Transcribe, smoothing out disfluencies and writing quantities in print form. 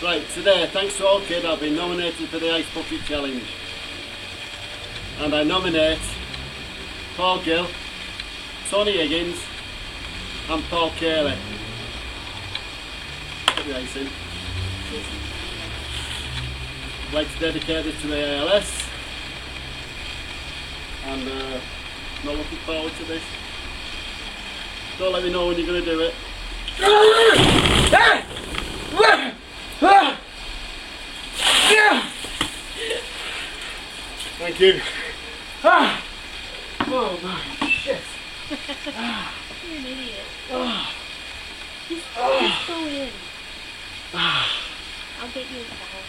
Right, today, thanks to Orchid, I've been nominated for the Ice Bucket Challenge. And I nominate Paul Gill, Tony Higgins and Paul Carey. Put the ice in. I'd like to dedicate it to the ALS. And not looking forward to this. Don't let me know when you're going to do it. Thank you. Oh my shit. You're an idiot. Just go in. I'll get you a towel.